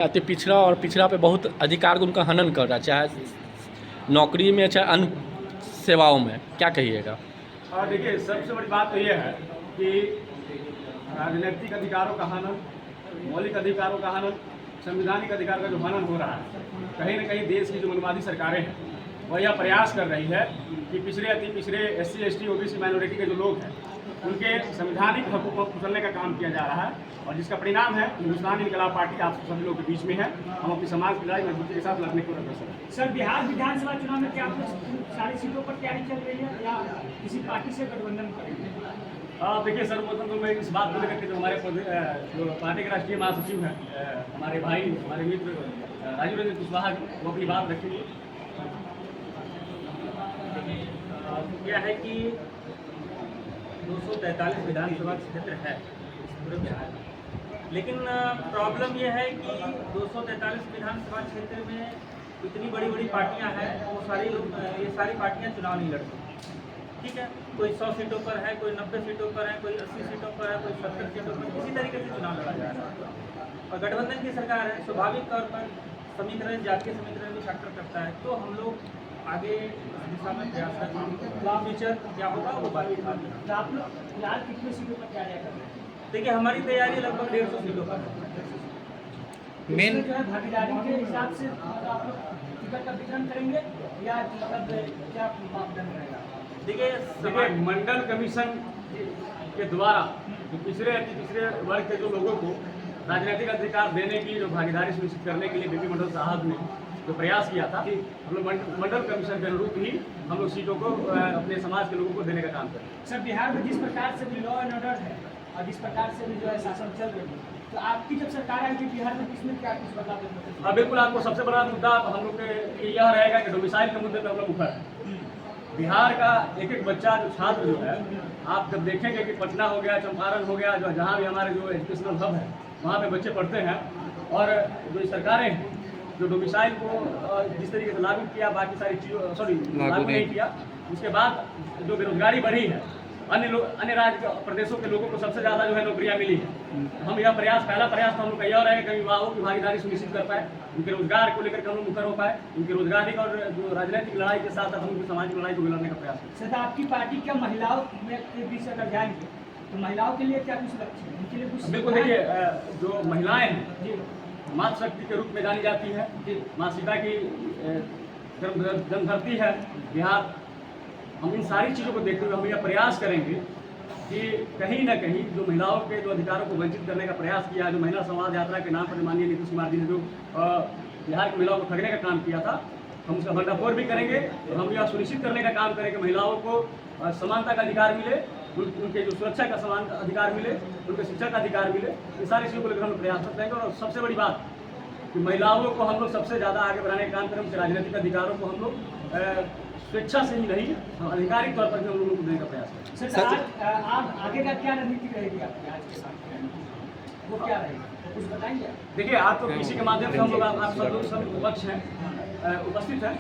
अति पिछड़ा और पिछड़ा पे बहुत अधिकार को उनका हनन कर रहा है, चाहे नौकरी में चाहे अन्य सेवाओं में। क्या कहिएगा? और देखिए, सबसे बड़ी बात तो ये है कि राजनीतिक अधिकारों का हनन, मौलिक अधिकारों का हनन, संवैधानिक अधिकार का जो हनन हो रहा है, कहीं ना कहीं देश की जो मनवादी सरकारें हैं वह यह प्रयास कर रही है कि पिछड़े अति पिछड़े SC ST OBC माइनॉरिटी के जो लोग हैं उनके संवैधानिक हकों को कुचलने का काम किया जा रहा है, और जिसका परिणाम है हिंदुस्तानी इनकलाब पार्टी आप सभी लोगों के बीच में है। हम अपनी समाज की लड़ाई मजबूती के साथ लड़ने की अग्रसर हैं। सर, बिहार विधानसभा चुनाव में क्या आप सारी सीटों पर तैयारी चल रही है या किसी पार्टी से गठबंधन करेंगे? देखिए सर्वप्रथम तो मैं इस बात को लेकर के जो हमारे जो पार्टी के राष्ट्रीय महासचिव हैं, हमारे भाई, हमारे मित्र राजीव रंजन कुशवाहा जी, वो अपनी बात रखेंगे। क्या है कि 243 विधानसभा क्षेत्र है पूरे बिहार में, लेकिन प्रॉब्लम यह है कि 243 विधानसभा क्षेत्र में इतनी बड़ी बड़ी पार्टियां हैं, वो ये सारी पार्टियां चुनाव नहीं लड़ती। ठीक है, कोई 100 सीटों पर है, कोई 90 सीटों पर है, कोई 80 सीटों पर है, कोई 70 सीटों पर, इसी तरीके से चुनाव लड़ा जा रहा है। और गठबंधन की सरकार है, स्वाभाविक तौर पर समीकरण, जातीय समीकरण भी फैक्टर करता है। तो हम लोग आगे इस दिशा में प्रयास करेंगे। फ्यूचर क्या होगा वो बात है। तो आप लोग फिलहाल कितनी सीटों पर तैयारी कर रहे हैं? देखिए, हमारी तैयारी लगभग 150 सीटों पर है। मेन जो है भागीदारी के हिसाब से आप लोग टिकट का वितरण करेंगे या मतलब क्या मापदंड रहेगा? देखिए, मंडल कमीशन के द्वारा जो पिछड़े अति पिछड़े वर्ग के जो लोगों को राजनीतिक अधिकार देने की जो भागीदारी सुनिश्चित करने के लिए बीपी मंडल साहब ने जो प्रयास किया था, हम लोग मंडल कमीशन के अनुरूप ही हम लोग सीटों को अपने समाज के लोगों को देने का काम करें। सर, बिहार में जिस प्रकार से भी लॉ एंड ऑर्डर है और जिस प्रकार से भी जो है शासन चल रही है, तो आपकी जब सरकार आएगी बिहार में इसमें क्या कुछ बदलाव देना? बिल्कुल, आपको सबसे बड़ा मुद्दा हम लोग के यह रहेगा कि डोमिसाइल के मुद्दे पर हम लोग उठा है। बिहार का एक एक बच्चा जो छात्र जो है, आप जब देखेंगे कि पटना हो गया, चंपारण हो गया, जो जहाँ भी हमारे जो एजुकेशनल हब है वहाँ पे बच्चे पढ़ते हैं, और जो सरकारें हैं जो डोमिसाइल को जिस तरीके से लागू किया, बाकी सारी चीज़ों लागू नहीं किया, उसके बाद जो बेरोजगारी बढ़ी है, अन्य राज्य प्रदेशों के लोगों को सबसे ज़्यादा जो है नौकरियाँ मिली है। हम यह पहला प्रयास तो हम लोग का यह रहेगा कि युवाओं की भागीदारी सुनिश्चित कर पाए, उनके रोजगार को लेकर हम लोग मुखर हो पाए, उनकी रोजगारी और जो राजनीतिक लड़ाई के साथ साथ हम उनकी सामाजिक लड़ाई को लड़ने का प्रयास करें। सर, आपकी पार्टी क्या महिलाओं के बीच अगर जाएंगे तो महिलाओं के लिए क्या कुछ लक्ष्य है, उनके लिए कुछ? बिल्कुल, देखिए, जो महिलाएं हैं मातृशक्ति के रूप में जानी जाती है, माँ सीता की जन्मधरती है बिहार। हम इन सारी चीज़ों को देखते हुए हम यह प्रयास करेंगे कि कहीं ना कहीं जो महिलाओं के जो अधिकारों को वंचित करने का प्रयास किया है, जो महिला संवाद यात्रा के नाम पर माननीय नीतीश कुमार जी ने जो बिहार की महिलाओं को ठगने का काम किया था, हम उसका भंडाफोड़ भी करेंगे। और हम यह सुनिश्चित करने का काम करेंगे महिलाओं को समानता का अधिकार मिले, उनके जो सुरक्षा का समान अधिकार मिले, उनके शिक्षा का अधिकार मिले। ये सारी चीज़ों को लेकर हम प्रयास करेंगे। और सबसे बड़ी बात कि महिलाओं को हम लोग सबसे ज़्यादा आगे बढ़ाने का काम करें, उनके राजनीतिक अधिकारों को हम लोग स्वेच्छा से ही नहीं, आधिकारिक तौर पर भी हम लोगों को देने का प्रयास करें। सर, आप आगे का क्या रणनीति रहेगी आपकी आज के साथ, वो क्या रहेगी कुछ बताइए? देखिए, आप तो किसी के माध्यम से हम लोग आप सब लोग सब पक्ष हैं उपस्थित हैं,